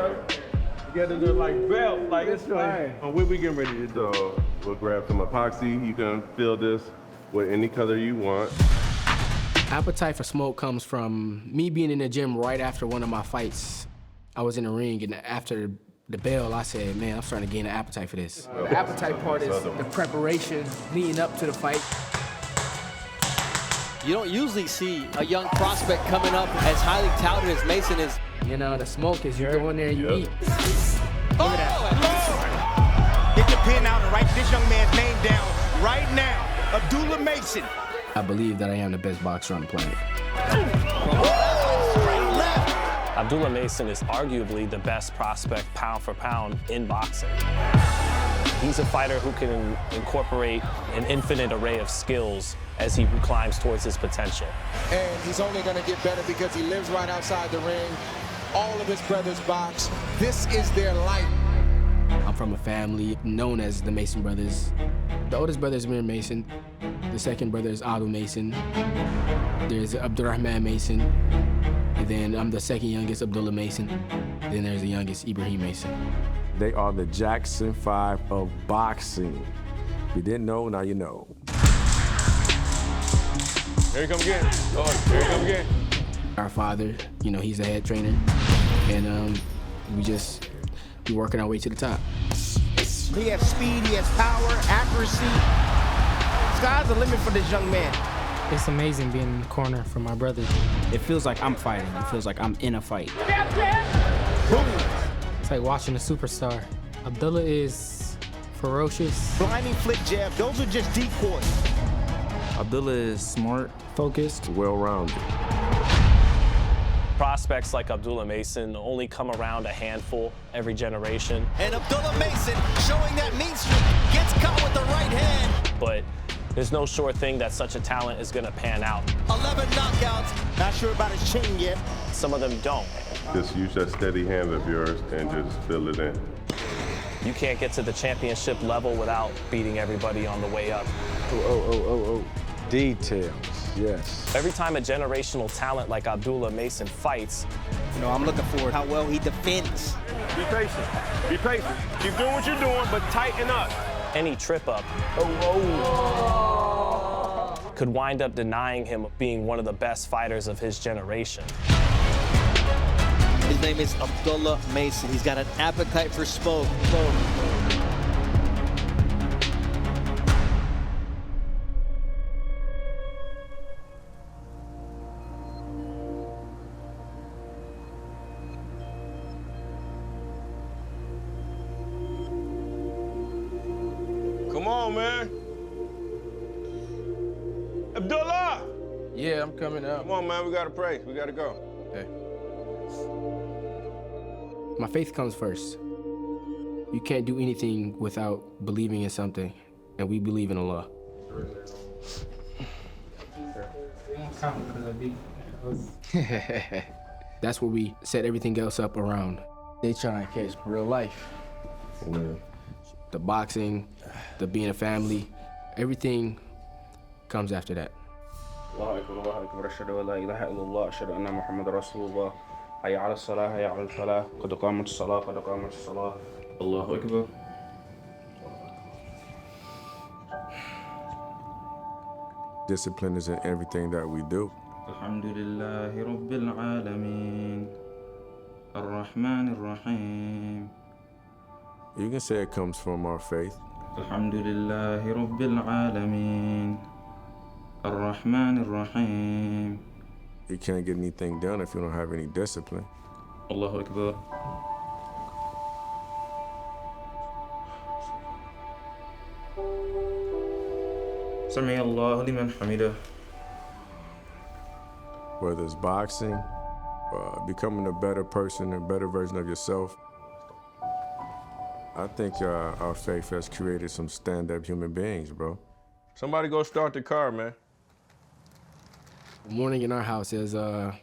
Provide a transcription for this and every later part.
You got this like belt, like it's fine. What we getting ready to do? So we'll grab some epoxy. You can fill this with any color you want. Appetite for smoke comes from me being in the gym right after one of my fights. I was in the ring, and after the bell, I said, man, I'm starting to gain an appetite for this. The appetite part is the preparation leading up to the fight. You don't usually see a young prospect coming up as highly touted as Mason is. You know, the smoke is you go in there and you eat. Look at that. Get your pen out and write this young man's name down right now. Abdullah Mason. I believe that I am the best boxer on the planet. Abdullah Mason is arguably the best prospect pound for pound in boxing. He's a fighter who can incorporate an infinite array of skills as he climbs towards his potential. And he's only gonna get better because he lives right outside the ring. All of his brothers box. This is their life. I'm from a family known as the Mason brothers. The oldest brother is Mir Mason. The second brother is Adu Mason. There's Abdurrahman Mason. And then I'm the second youngest, Abdullah Mason. Then there's the youngest, Ibrahim Mason. They are the Jackson 5 of boxing. If you didn't know, now you know. Here he come again. Oh, here he come again. Our father, you know, he's the head trainer. And we working our way to the top. He has speed, he has power, accuracy. Sky's the limit for this young man. It's amazing being in the corner for my brother. It feels like I'm fighting. It feels like I'm in a fight. It's like watching a superstar. Abdullah is ferocious. Blinding flick jab, those are just decoys. Abdullah is smart, focused, well-rounded. Prospects like Abdullah Mason only come around a handful every generation. And Abdullah Mason showing that mean streak, gets caught with the right hand. But there's no sure thing that such a talent is gonna pan out. 11 knockouts. Not sure about his chin yet. Some of them don't. Just use that steady hand of yours and just fill it in. You can't get to the championship level without beating everybody on the way up. Oh. Details, yes. Every time a generational talent like Abdullah Mason fights, You know, I'm looking forward how well he defends. Be patient. Be patient. Keep doing what you're doing, but tighten up. any trip up could wind up denying him being one of the best fighters of his generation. His name is Abdullah Mason. He's got an appetite for smoke. Come on, man. Abdullah! Yeah, I'm coming up. Come on, man, we gotta pray. We gotta go. Okay. My faith comes first. You can't do anything without believing in something, and we believe in Allah. That's where we set everything else up around. They trying to catch real life. Yeah. The boxing, the being a family, everything comes after that. الله أكبر الله أكبر أشهد أن لا إله إلا الله أشهد أن محمد رسول الله حي على الصلاة حي على الفلاح قد قامت الصلاة قد قامت الصلاة الله أكبر. Discipline is in everything that we do. الحمد لله رب العالمين الرحمن الرحيم. You can say it comes from our faith. الحمد لله رب العالمين الرحمن الرحيم. You can't get anything done if you don't have any discipline. الله أكبر. سمع الله لمن حمده. Whether it's boxing, becoming a better person, a better version of yourself. I think our faith has created some stand-up human beings, bro. Somebody go start the car, man. The morning in our house is, Y'all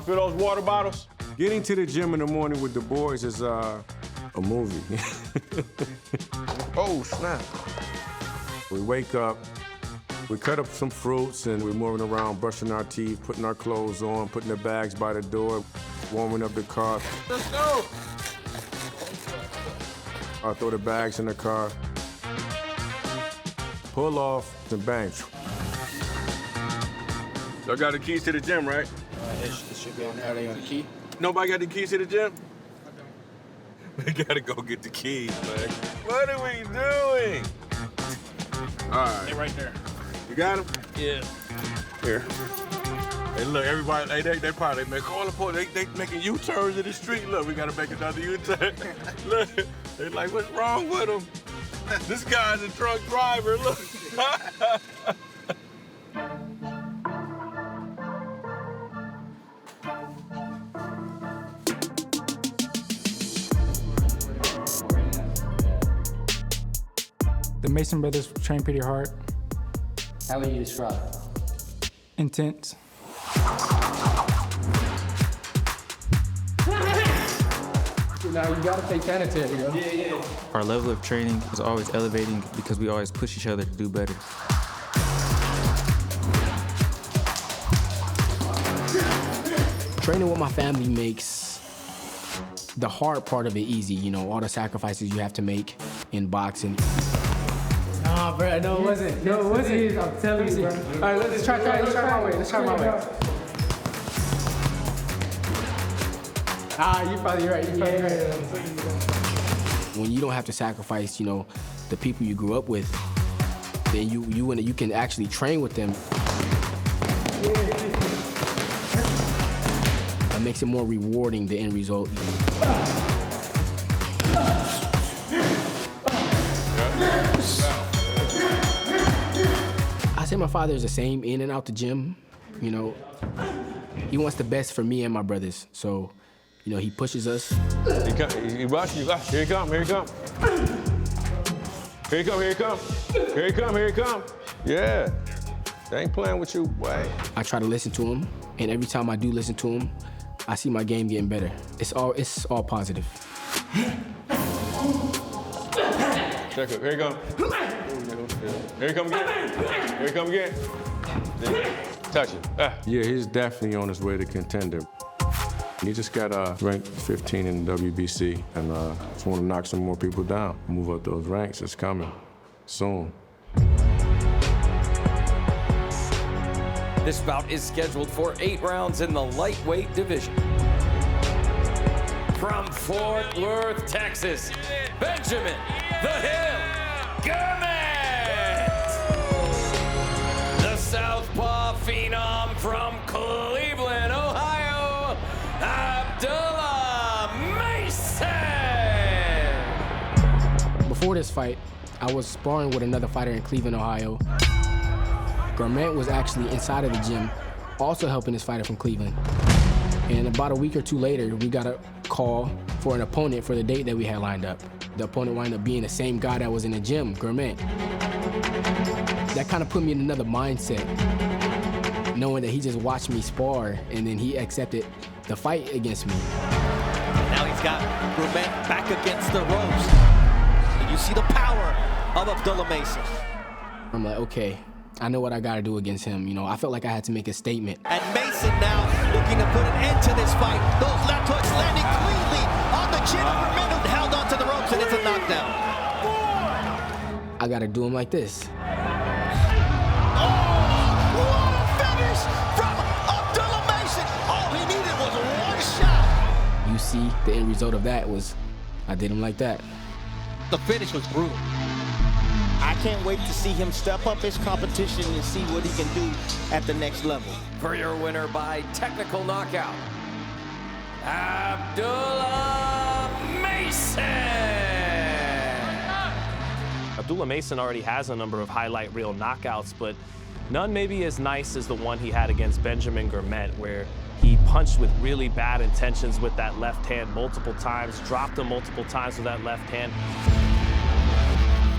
feel those water bottles? Getting to the gym in the morning with the boys is a movie. Oh, snap. We wake up, We cut up some fruits and we're moving around, brushing our teeth, putting our clothes on, putting the bags by the door, warming up the car. Let's go. I throw the bags in the car, pull off, and bang. Y'all got the keys to the gym, right? It should be on there. Are they on the key? Nobody got the keys to the gym? We gotta go get the keys, man. What are we doing? All right. They're right there. You got them? Yeah. Here. Hey, look, everybody, hey, they probably make all the point. They making U-turns in the street. Look, we gotta make another U-turn. Look, they like, what's wrong with them? This guy's a drunk driver, look. The Mason brothers train pretty hard. How would you describe it? Intense. Now you gotta take sanitary, yo. Yeah. Our level of training is always elevating because we always push each other to do better. Training with my family makes the hard part of it easy, you know, all the sacrifices you have to make in boxing. Nah, bro, no, it wasn't. No, it wasn't. I'm telling you, bro. All right, let's try my way. Let's try my way. Ah, you're probably right. When you don't have to sacrifice, you know, the people you grew up with, then you can actually train with them. It makes it more rewarding, the end result. I say my father is the same in and out the gym, you know. He wants the best for me and my brothers, so, you know, he pushes us. He rush, you rush. Here he come, here he come. Here he come, here he come. Here he come, here he come. Yeah. They ain't playing with you, boy. I try to listen to him, and every time I do listen to him, I see my game getting better. It's all positive. Check it, here he come. Here he come again. Here he come again. Touch it. Yeah, he's definitely on his way to contender. He just got ranked 15 in the WBC, and just want to knock some more people down. Move up those ranks. It's coming soon. This bout is scheduled for 8 rounds in the lightweight division. From Fort Worth, Texas, Benjamin "The Hill" Gurman. The southpaw phenom from Cleveland, Ohio, Abdullah Mason. Before this fight, I was sparring with another fighter in Cleveland, Ohio. Gurman was actually inside of the gym, also helping this fighter from Cleveland. And about a week or two later, we got a call for an opponent for the date that we had lined up. The opponent wound up being the same guy that was in the gym, Gurman. That kind of put me in another mindset, knowing that he just watched me spar and then he accepted the fight against me. Now he's got Gurman back against the ropes. And you see the power of Abdullah Mason. I'm like, okay, I know what I gotta do against him. You know, I felt like I had to make a statement. And Mason now looking to put an end to this fight. Those left hooks landing cleanly on the chin of Gurman, who held onto the ropes, and it's a knockdown. I gotta do him like this. Oh, what a finish from Abdullah Mason. All he needed was one shot. You see, the end result of that was, I did him like that. The finish was brutal. I can't wait to see him step up his competition and see what he can do at the next level. For your winner by technical knockout, Abdullah Mason. Abdullah Mason already has a number of highlight reel knockouts, but none maybe as nice as the one he had against Benjamin Gurman, where he punched with really bad intentions with that left hand multiple times, dropped him multiple times with that left hand,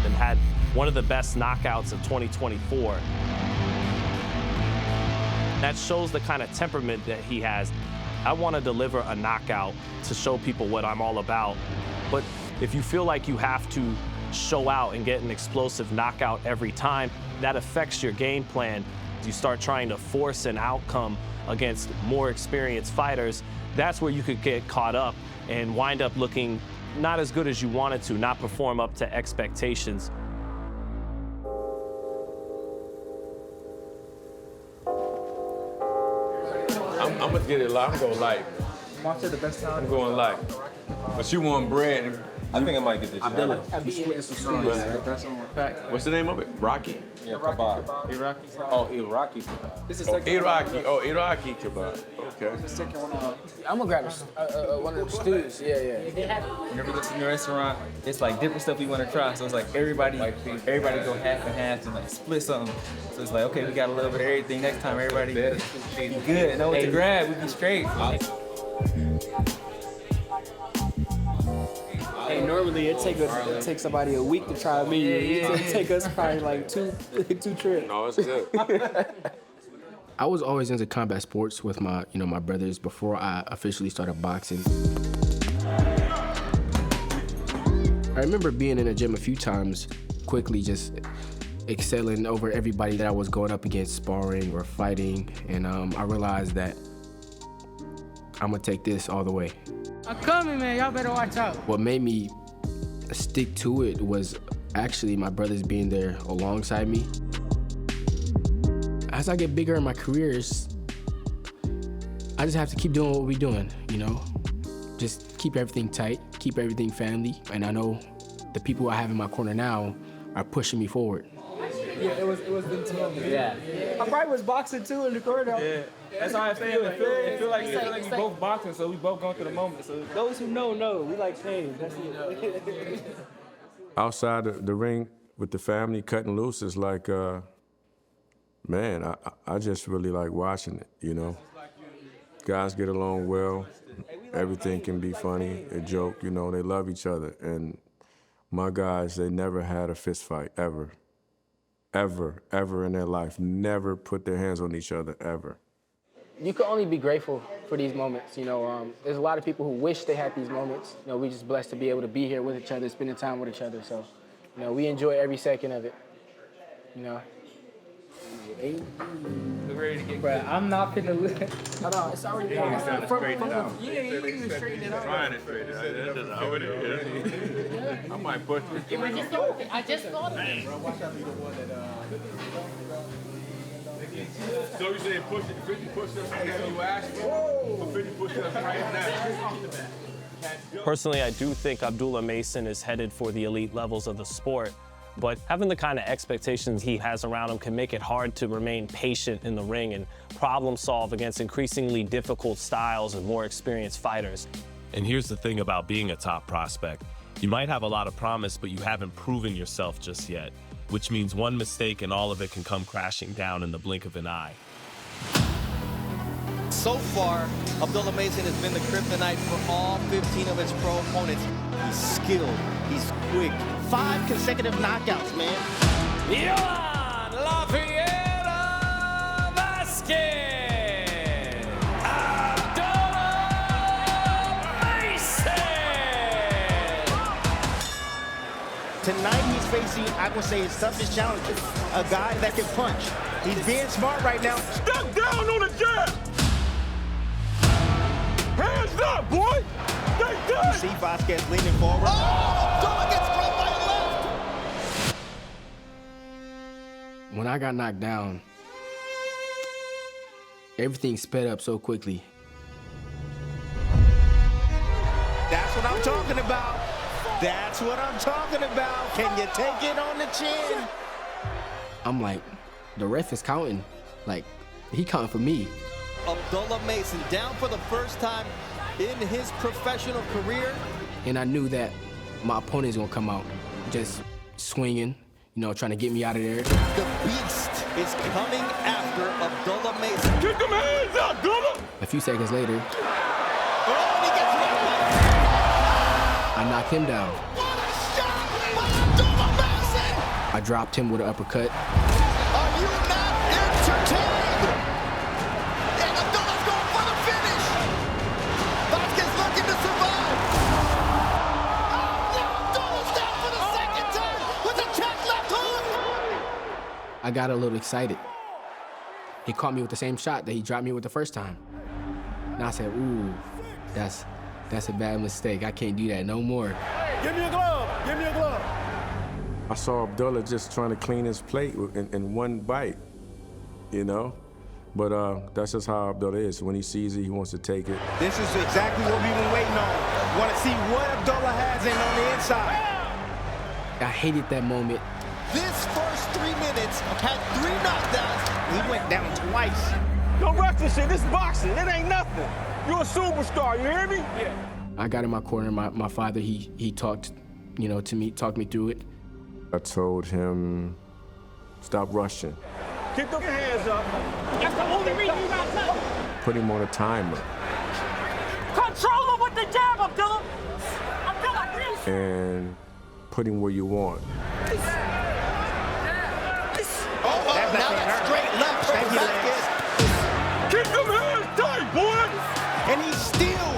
and had one of the best knockouts of 2024. That shows the kind of temperament that he has. I want to deliver a knockout to show people what I'm all about. But if you feel like you have to show out and get an explosive knockout every time, that affects your game plan. You start trying to force an outcome against more experienced fighters. That's where you could get caught up and wind up looking not as good as you wanted to, not perform up to expectations. I'm gonna get it light. I'm going light. Monster the best time. I'm going light. But you want bread. I think I might get this. Abdullah. Fact. What's the name of it? Rocky? Yeah, kebab. Iraqi. Oh, Iraqi. This is Iraqi. Oh, Iraqi kebab. Okay. The second one. I'm gonna grab one of the stews. Yeah. Whenever we go to the restaurant, it's like different stuff we want to try. So it's like everybody go half and half and like split something. So it's like, okay, we got a little bit of everything. Next time, everybody good. Know what to grab. We be straight. Hey, normally it take somebody a week to try me. It take us probably like two trips. No, it's good. I was always into combat sports with my brothers before I officially started boxing. I remember being in the gym a few times, quickly just excelling over everybody that I was going up against, sparring or fighting, and I realized that I'm gonna take this all the way. I'm coming, man. Y'all better watch out. What made me stick to it was actually my brothers being there alongside me. As I get bigger in my careers, I just have to keep doing what we're doing, Just keep everything tight, keep everything family, and I know the people I have in my corner now are pushing me forward. Yeah, it was them two. Yeah. I probably was boxing too in the corner. Yeah. That's how I feel. It feel like we both boxing, so we both going through the moment. So those who know. We like pain. That's it. Outside the ring with the family cutting loose is like, man, I just really like watching it, Guys get along well. Everything can be funny, a joke, they love each other. And my guys, they never had a fist fight, ever. Ever in their life. Never put their hands on each other, ever. You can only be grateful for these moments. There's a lot of people who wish they had these moments. We're just blessed to be able to be here with each other, spending time with each other. So, we enjoy every second of it. we're ready to get good. I'm not finna lose. Hold on, it's already Yeah, he's trying to straighten it out. Yeah, you can straighten it out. Trying to straighten it out. That doesn't how it is. I might push it. I just thought of it. So you say push it 50 push-ups and you ask for 50 push-ups right now. Personally, I do think Abdullah Mason is headed for the elite levels of the sport, but having the kind of expectations he has around him can make it hard to remain patient in the ring and problem solve against increasingly difficult styles and more experienced fighters. And here's the thing about being a top prospect. You might have a lot of promise, but you haven't proven yourself just yet, which means one mistake and all of it can come crashing down in the blink of an eye. So far, Abdullah Mason has been the kryptonite for all 15 of his pro opponents. He's skilled, he's quick. 5 consecutive knockouts, man. Yohan Lafayette Vasquez. Abdullah Mason. Tonight he's facing, I would say, his toughest challenger. A guy that can punch. He's being smart right now. Step down on the jab! Hands up, boy! Stay good! You see Vasquez leaning forward. Oh, Abdullah gets dropped by the left. When I got knocked down, everything sped up so quickly. That's what I'm talking about. That's what I'm talking about. Can you take it on the chin? I'm like, the ref is counting. Like, he counting for me. Abdullah Mason down for the first time in his professional career. And I knew that my opponent's gonna come out just swinging, trying to get me out of there. The beast is coming after Abdullah Mason. Get them hands up, Abdullah! A few seconds later, Oh, and he gets I knocked him down. What a shot by Abdullah Mason! I dropped him with an uppercut. Are you not entertained? And Abdullah's going for the finish. Vasquez looking to survive. Oh, no, Abdullah's down for the second time. I got a little excited. He caught me with the same shot that he dropped me with the first time. And I said, ooh, that's a bad mistake. I can't do that no more. Give me a glove. Give me a glove. I saw Abdullah just trying to clean his plate in one bite, you know? But that's just how Abdullah is. When he sees it, he wants to take it. This is exactly what we've been waiting on. Want to see what Abdullah has in on the inside. I hated that moment. This first 3 minutes had 3 knockdowns. He went down twice. Don't rush this shit. This is boxing. It ain't nothing. You're a superstar. You hear me? Yeah. I got in my corner. My father, he talked, to me, talked me through it. I told him, stop rushing. Keep your hands up. That's the only reason you got touched. Put him on a timer. Control him with the jab, Abdullah. Abdullah, please. And put him where you want. Now that's straight left from Vasquez. Keep them hands tight, boy. And he's still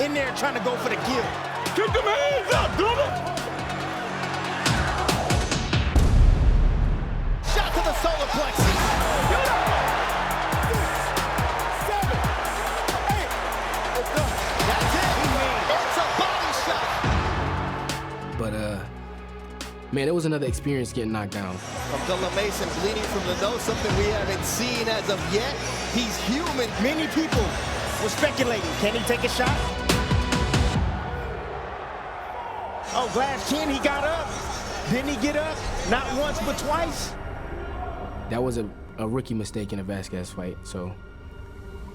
in there trying to go for the kill. Keep them hands up, Abdullah. Shot to the solar plexus. 7, 8. That's it. It's a body shot. But, man, it was another experience getting knocked down. Abdullah Mason bleeding from the nose, something we haven't seen as of yet. He's human. Many people were speculating, can he take a shot? Oh, glass chin, he got up. Didn't he get up? Not once, but twice. That was a rookie mistake in a Vasquez fight, so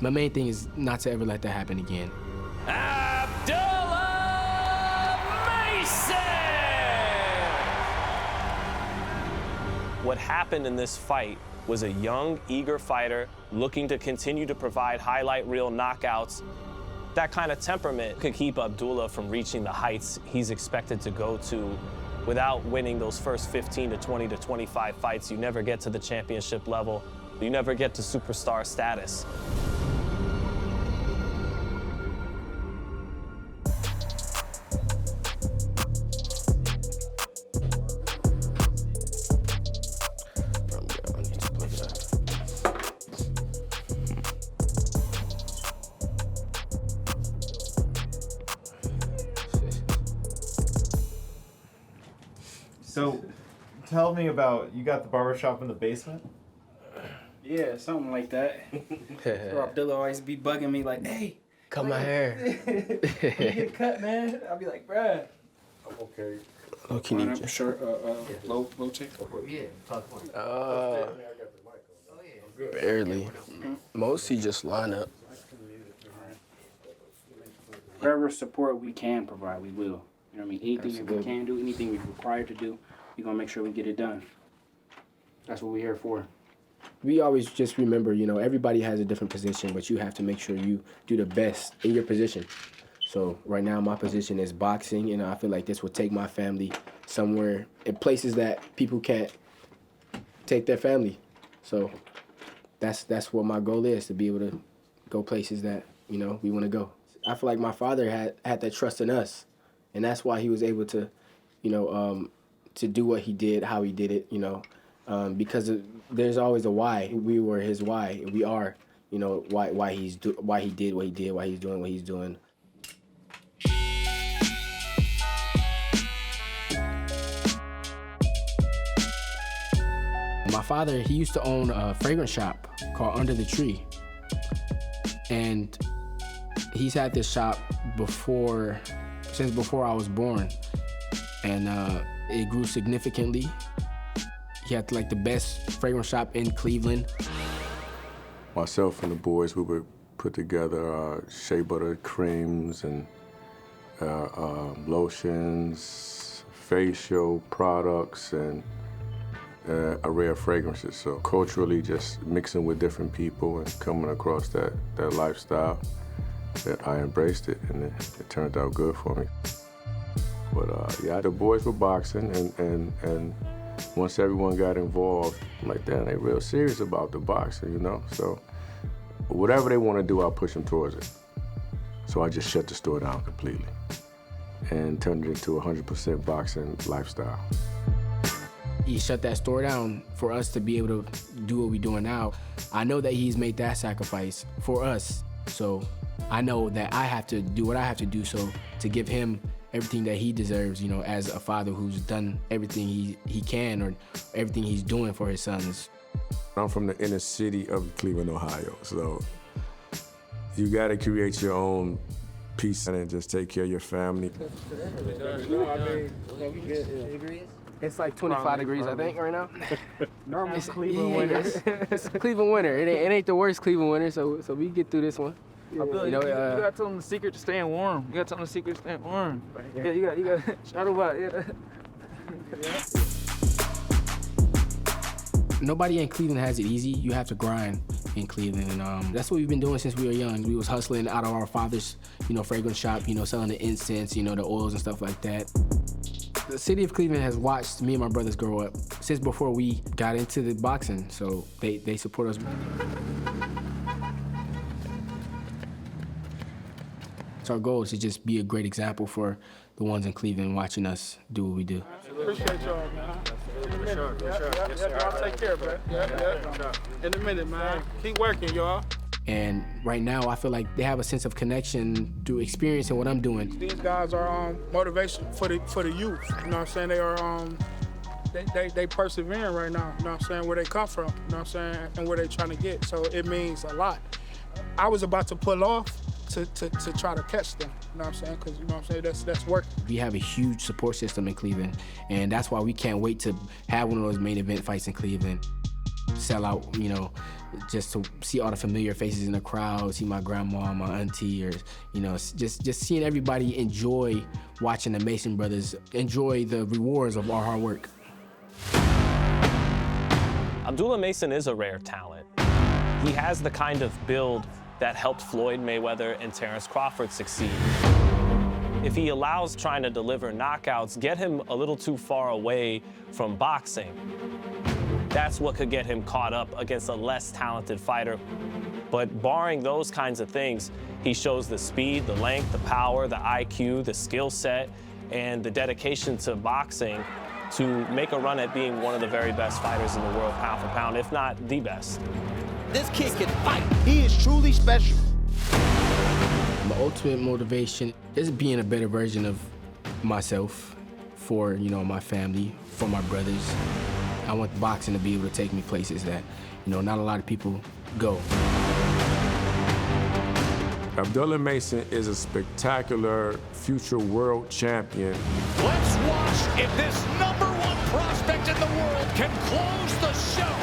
my main thing is not to ever let that happen again. Abdullah Mason! What happened in this fight was a young, eager fighter looking to continue to provide highlight reel knockouts. That kind of temperament could keep Abdullah from reaching the heights he's expected to go to without winning those first 15 to 20 to 25 fights. You never get to the championship level. You never get to superstar status. So, tell me about, you got the barbershop in the basement? Yeah, something like that. So Abdullah always be bugging me like, hey, cut my hair. You get cut, man. I'll be like, bruh. I'm okay. Oh, can you just... Short, low check? Yeah, barely. Mostly just line up. Whatever support we can provide, we will. You know what I mean? Anything that we can do, anything we're required to do, we're going to make sure we get it done. That's what we're here for. We always just remember, everybody has a different position, but you have to make sure you do the best in your position. So right now my position is boxing, I feel like this will take my family somewhere in places that people can't take their family. So that's what my goal is, to be able to go places that, we want to go. I feel like my father had that trust in us, and that's why he was able to, to do what he did, how he did it, because there's always a why. We were his why. We are, why he did what he did, why he's doing what he's doing. My father, he used to own a fragrance shop called Under the Tree, and he's had this shop since before I was born, and it grew significantly. He had like the best fragrance shop in Cleveland. Myself and the boys, we would put together shea butter creams and lotions, facial products, and array of fragrances. So culturally, just mixing with different people and coming across that lifestyle, that I embraced it, and it turned out good for me. But yeah, the boys were boxing, and once everyone got involved, I'm like, damn, they real serious about the boxing, So whatever they want to do, I'll push them towards it. So I just shut the store down completely and turned it into a 100% boxing lifestyle. He shut that store down for us to be able to do what we're doing now. I know that he's made that sacrifice for us. So I know that I have to do what I have to do so to give him everything that he deserves, you know, as a father who's done everything he can or everything he's doing for his sons. I'm from the inner city of Cleveland, Ohio, so you gotta create your own peace and just take care of your family. It's like 25 degrees, I think, right now. Normal It's Cleveland winters. It's Cleveland winter. It ain't the worst Cleveland winter, so we get through this one. Abdullah, You know, you gotta tell them the secret to staying warm. You gotta tell them the secret to staying warm. Yeah, you got shout about it. Yeah. Nobody in Cleveland has it easy. You have to grind in Cleveland, and that's what we've been doing since we were young. We was hustling out of our father's, you know, fragrance shop, you know, selling the incense, you know, the oils and stuff like that. The city of Cleveland has watched me and my brothers grow up since before we got into the boxing, so they support us. So our goal is to just be a great example for the ones in Cleveland watching us do what we do. Appreciate y'all, man. For sure. Y'all take care, man. Yeah. In a minute, man. Keep working, y'all. And right now, I feel like they have a sense of connection through experiencing what I'm doing. These guys are motivation for the youth. You know what I'm saying? They are they persevering right now. You know what I'm saying? Where they come from. You know what I'm saying? And where they trying to get. So it means a lot. I was about to pull off to try to catch them. You know what I'm saying? Because you know what I'm saying? That's work. We have a huge support system in Cleveland, and that's why we can't wait to have one of those main event fights in Cleveland. Sell out, you know, just to see all the familiar faces in the crowd, see my grandma, my auntie, or, you know, just seeing everybody enjoy watching the Mason brothers, enjoy the rewards of our hard work. Abdullah Mason is a rare talent. He has the kind of build that helped Floyd Mayweather and Terrence Crawford succeed. If he allows trying to deliver knockouts get him a little too far away from boxing, that's what could get him caught up against a less talented fighter. But barring those kinds of things, he shows the speed, the length, the power, the IQ, the skill set, and the dedication to boxing to make a run at being one of the very best fighters in the world, pound for pound, if not the best. This kid can fight. He is truly special. My ultimate motivation is being a better version of myself for, you know, my family, for my brothers. I want boxing to be able to take me places that, you know, not a lot of people go. Abdullah Mason is a spectacular future world champion. Let's watch if this #1 prospect in the world can close the show.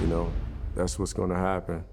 You know, that's what's gonna happen.